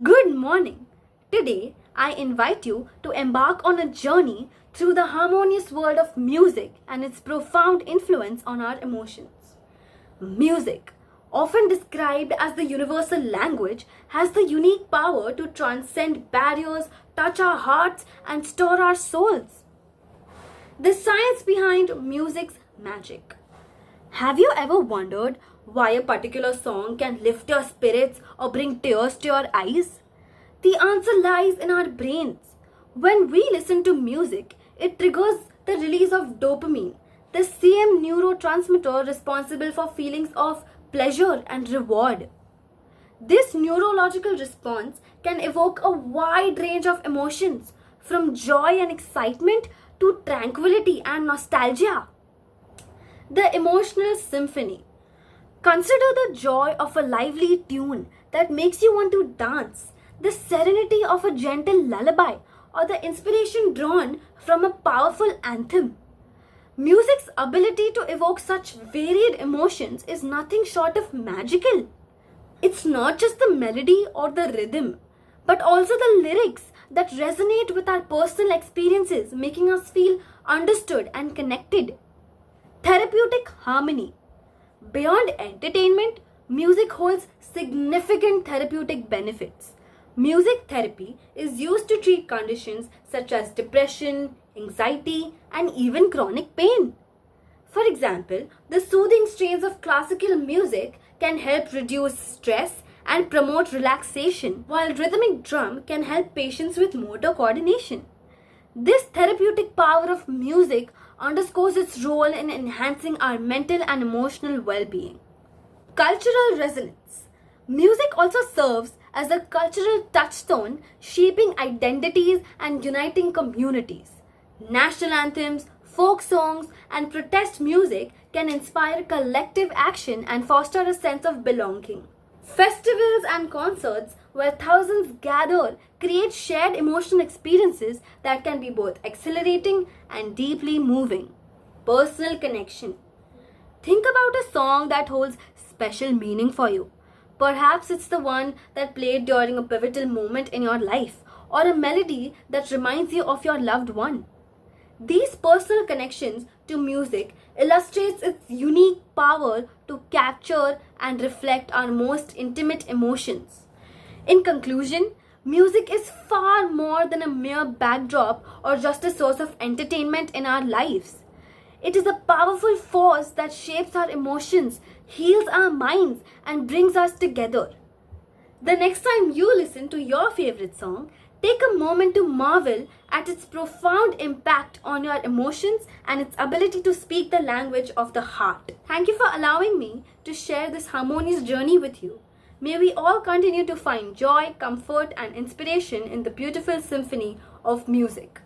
Good morning. Today, I invite you to embark on a journey through the harmonious world of music and its profound influence on our emotions. Music, often described as the universal language, has the unique power to transcend barriers, touch our hearts, and stir our souls. The science behind music's magic. Have you ever wondered why a particular song can lift your spirits or bring tears to your eyes? The answer lies in our brains. When we listen to music, it triggers the release of dopamine, the same neurotransmitter responsible for feelings of pleasure and reward. This neurological response can evoke a wide range of emotions, from joy and excitement to tranquility and nostalgia. The emotional symphony. Consider the joy of a lively tune that makes you want to dance, the serenity of a gentle lullaby, or the inspiration drawn from a powerful anthem. Music's ability to evoke such varied emotions is nothing short of magical. It's not just the melody or the rhythm, but also the lyrics that resonate with our personal experiences, making us feel understood and connected. Therapeutic harmony. Beyond entertainment, music holds significant therapeutic benefits. Music therapy is used to treat conditions such as depression, anxiety, and even chronic pain. For example, the soothing strains of classical music can help reduce stress and promote relaxation, while rhythmic drum can help patients with motor coordination. This therapeutic power of music underscores its role in enhancing our mental and emotional well-being. Cultural resonance. Music also serves as a cultural touchstone, shaping identities and uniting communities. National anthems, folk songs, and protest music can inspire collective action and foster a sense of belonging. Festivals and concerts where thousands gather create shared emotional experiences that can be both exhilarating and deeply moving. Personal connection. Think about a song that holds special meaning for you. Perhaps it's the one that played during a pivotal moment in your life, or a melody that reminds you of your loved one. These personal connections to music illustrates its unique power to capture and reflect our most intimate emotions. In conclusion, music is far more than a mere backdrop or just a source of entertainment in our lives. It is a powerful force that shapes our emotions, heals our minds, and brings us together. The next time you listen to your favorite song, take a moment to marvel at its profound impact on your emotions and its ability to speak the language of the heart. Thank you for allowing me to share this harmonious journey with you. May we all continue to find joy, comfort, and inspiration in the beautiful symphony of music.